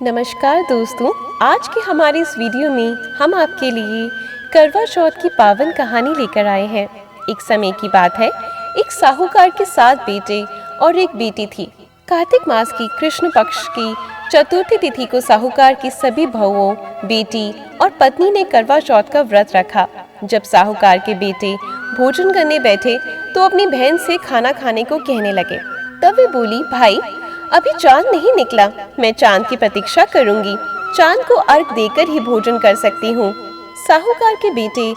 नमस्कार दोस्तों, आज की हमारी इस वीडियो में हम आपके लिए करवा चौथ की पावन कहानी लेकर आए हैं। एक समय की बात है, एक साहूकार के 7 बेटे और एक बेटी थी। कार्तिक मास की कृष्ण पक्ष की चतुर्थी तिथि को साहूकार की सभी बहुओं, बेटी और पत्नी ने करवा चौथ का व्रत रखा। जब साहूकार के बेटे भोजन करने बैठे तो अपनी बहन से खाना खाने को कहने लगे। तब वे बोली, भाई अभी चांद नहीं निकला, मैं चांद की प्रतीक्षा करूंगी। चांद को अर्घ देकर ही भोजन कर सकती हूँ। साहूकार के बेटे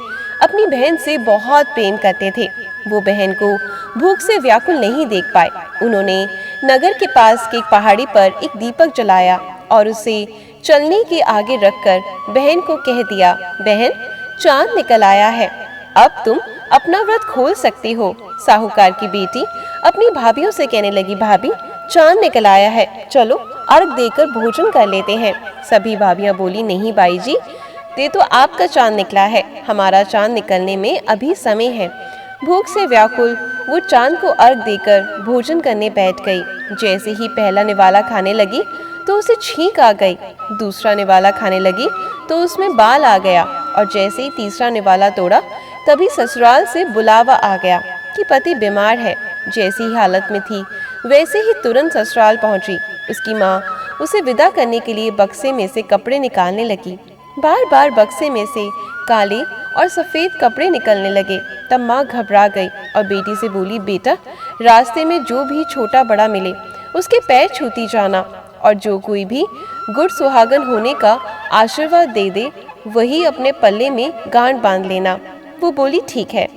अपनी बहन से बहुत प्रेम करते थे। वो बहन को भूख से व्याकुल नहीं देख पाए। उन्होंने नगर के पास की एक पहाड़ी पर एक दीपक जलाया और उसे चलने के आगे रखकर बहन को कह दिया, बहन चांद निकल आया है, अब तुम अपना व्रत खोल सकती हो। साहूकार की बेटी अपनी भाभियों से कहने लगी, भाभी चांद निकल आया है, चलो अर्घ देकर भोजन कर लेते हैं। सभी भाभियां बोली, नहीं बाई जी, ये तो आपका चांद निकला है, हमारा चांद निकलने में अभी समय है। भूख से व्याकुल वो चांद को अर्घ देकर भोजन करने बैठ गई। जैसे ही पहला निवाला खाने लगी तो उसे छींक आ गई। दूसरा निवाला खाने लगी तो उसमें बाल आ गया और जैसे ही तीसरा निवाला तोड़ा तभी ससुराल से बुलावा आ गया कि पति बीमार है। जैसी ही हालत में थी वैसे ही तुरंत ससुराल पहुंची। उसकी माँ उसे विदा करने के लिए बक्से में से कपड़े निकालने लगी। बार बार बक्से में से काले और सफ़ेद कपड़े निकलने लगे। तब माँ घबरा गई और बेटी से बोली, बेटा रास्ते में जो भी छोटा बड़ा मिले उसके पैर छूती जाना और जो कोई भी गुड़ सुहागन होने का आशीर्वाद दे दे वही अपने पल्ले में गांठ बांध लेना। वो बोली, ठीक है।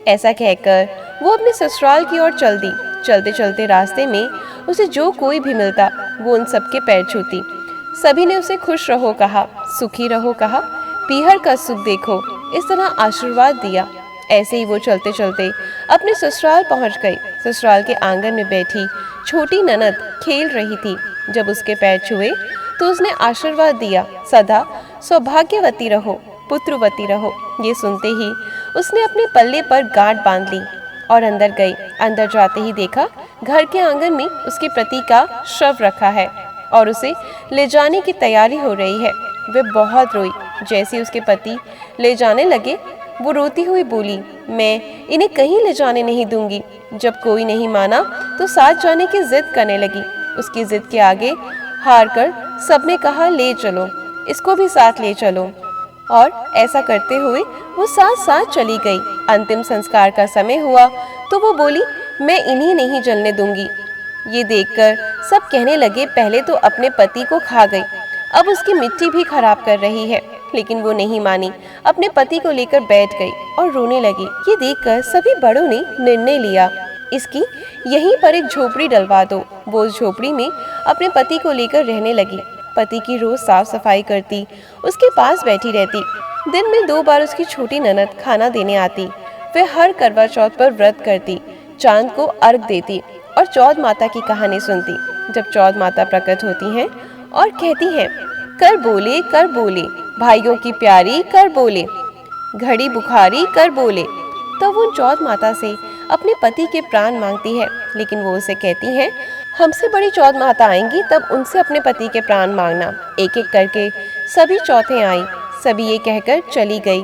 ऐसा कहकर वो अपने ससुराल की ओर चल दी। चलते चलते रास्ते में उसे जो कोई भी मिलता वो उन सबके पैर छूती। सभी ने उसे खुश रहो कहा, सुखी रहो कहा, पीहर का सुख देखो, इस तरह आशीर्वाद दिया। ऐसे ही वो चलते चलते अपने ससुराल पहुंच गई। ससुराल के आंगन में बैठी छोटी ननद खेल रही थी। जब उसके पैर छुए तो उसने आशीर्वाद दिया, सदा सौभाग्यवती रहो, पुत्रवती रहो। ये सुनते ही उसने अपने पल्ले पर गांठ बांध ली और अंदर गई। अंदर जाते ही देखा घर के आंगन में उसके पति का शव रखा है और उसे ले जाने की तैयारी हो रही है। वे बहुत रोई। जैसे उसके पति ले जाने लगे वो रोती हुई बोली, मैं इन्हें कहीं ले जाने नहीं दूंगी। जब कोई नहीं माना तो साथ जाने की जिद करने लगी। उसकी जिद के आगे हार कर सबने कहा, ले चलो, इसको भी साथ ले चलो। और ऐसा करते हुए वो साथ साथ चली गई। अंतिम संस्कार का समय हुआ तो वो बोली, मैं इन्हें नहीं जलने दूंगी। ये देखकर सब कहने लगे, पहले तो अपने पति को खा गई, अब उसकी मिट्टी भी खराब कर रही है। लेकिन वो नहीं मानी, अपने पति को लेकर बैठ गई और रोने लगी। ये देखकर सभी बड़ों ने निर्णय लिया, इसकी यहीं पर एक झोपड़ी डलवा दो। वो उस झोपड़ी में अपने पति को लेकर रहने लगी। पति की रोज साफ सफाई करती, उसके पास बैठी रहती। दिन में 2 बार उसकी छोटी ननद खाना देने आती। वे हर करवा चौथ पर व्रत करती, चांद को अर्घ देती और चौथ माता की कहानी सुनती। जब चौथ माता प्रकट होती हैं और कहती हैं, कर बोले भाइयों की प्यारी कर बोले, घड़ी बुखारी कर बोले, तो वो चौथ माता से अपने पति के प्राण मांगती है। लेकिन वो उसे कहती हैं, हमसे बड़ी चौथ माता आएंगी तब उनसे अपने पति के प्राण मांगना। एक एक करके सभी चौथें आई। सभी ये कहकर चली गई।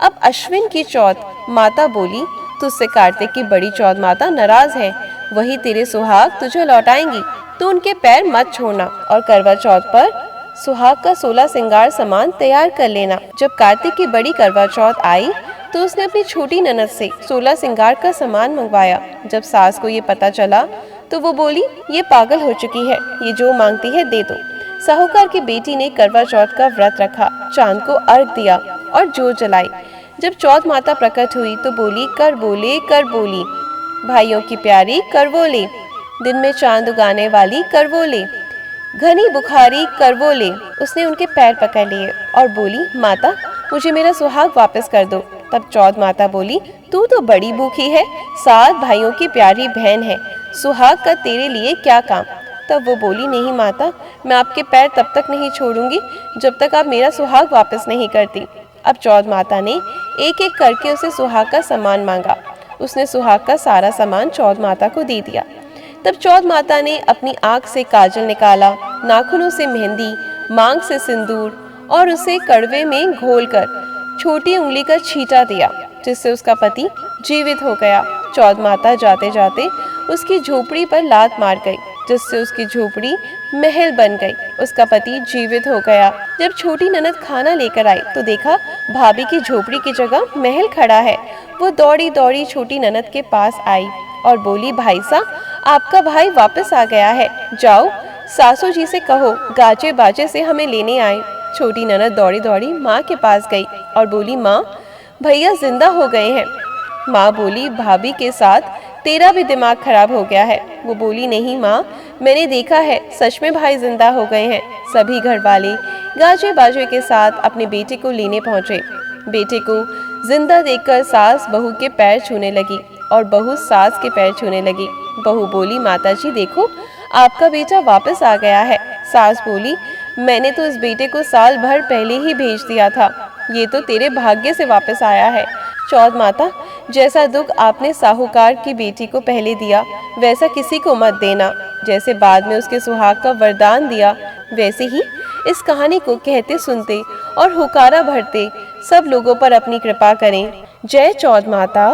अब अश्विन की चौथ माता बोली, तुझसे कार्तिक की बड़ी चौथ माता नाराज है, वही तेरे सुहाग तुझे लौटाएंगी, तो उनके पैर मत छोड़ना और करवा चौथ पर सुहाग का 16 श्रृंगार सामान तैयार कर लेना। जब कार्तिक की बड़ी करवा चौथ आई तो उसने अपनी छोटी ननद से 16 श्रृंगार का सामान मंगवाया। जब सास को ये पता चला तो वो बोली, ये पागल हो चुकी है, ये जो मांगती है दे दो। साहूकार की बेटी ने करवा चौथ का व्रत रखा, चांद को अर्घ दिया और जोत जलाई। जब चौथ माता प्रकट हुई तो बोली, कर बोली, भाइयों की प्यारी कर बोले, दिन में चांद उगाने वाली कर बोले, घनी बुखारी कर बोले। उसने उनके पैर पकड़ लिए और बोली, माता मुझे मेरा सुहाग वापस कर दो। तब चौथ माता बोली, तू तो बड़ी भूखी है, 7 भाइयों की प्यारी बहन है, सुहाग का तेरे लिए क्या काम। तब वो बोली, नहीं माता, मैं आपके पैर तब तक नहीं छोड़ूंगी जब तक आप मेरा सुहाग वापस नहीं करती। अब चौथ माता ने एक एक करके उसे सुहाग का सामान मांगा। उसने सुहाग का सारा सामान चौथ माता को दे दिया। तब चौथ माता ने अपनी आँख से काजल निकाला, नाखूनों से मेहंदी मांग से सिंदूर और उसे कड़वे में घोलकर छोटी उंगली का छींटा दिया, जिससे उसका पति जीवित हो गया। चौथ माता जाते जाते उसकी झोपड़ी पर लात मार गई, जिससे उसकी झोपड़ी महल बन गई। उसका पति जीवित हो गया। जब छोटी ननद खाना लेकर आई तो देखा भाभी की झोपड़ी की जगह महल खड़ा है। वो दौड़ी दौड़ी छोटी ननद के पास आई और बोली, भाई साहब, आपका भाई वापस आ गया है, जाओ सासू जी से कहो गाजे बाजे से हमें लेने आए। छोटी ननद दौड़ी दौड़ी माँ के पास गई और बोली, माँ, भैया जिंदा हो गए हैं। माँ बोली, भाभी के साथ तेरा भी दिमाग खराब हो गया है। वो बोली, नहीं माँ, मैंने देखा है, सच में भाई जिंदा हो गए हैं। सभी घर वाले गाजे बाजे के साथ अपने बेटे को लेने पहुंचे। बेटे को जिंदा देखकर सास बहू के पैर छूने लगी और बहू सास के पैर छूने लगी। बहू बोली, माताजी देखो, आपका बेटा वापस आ गया है। सास बोली, मैंने तो इस बेटे को साल भर पहले ही भेज दिया था, ये तो तेरे भाग्य से वापस आया है। चौथ माता, जैसा दुख आपने साहूकार की बेटी को पहले दिया वैसा किसी को मत देना। जैसे बाद में उसके सुहाग का वरदान दिया, वैसे ही इस कहानी को कहते सुनते और हुकारा भरते सब लोगों पर अपनी कृपा करें। जय चौथ माता।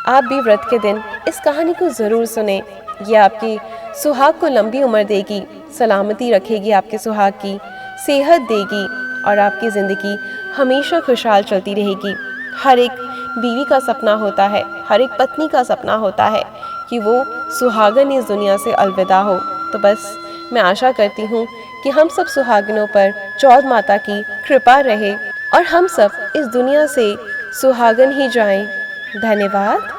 आप भी व्रत के दिन इस कहानी को ज़रूर सुने। यह आपकी सुहाग को लंबी उम्र देगी, सलामती रखेगी, आपके सुहाग की सेहत देगी और आपकी ज़िंदगी हमेशा खुशहाल चलती रहेगी। हर एक बीवी का सपना होता है, हर एक पत्नी का सपना होता है कि वो सुहागन इस दुनिया से अलविदा हो। तो बस मैं आशा करती हूँ कि हम सब सुहागनों पर चौथ माता की कृपा रहे और हम सब इस दुनिया से सुहागन ही जाएं। धन्यवाद।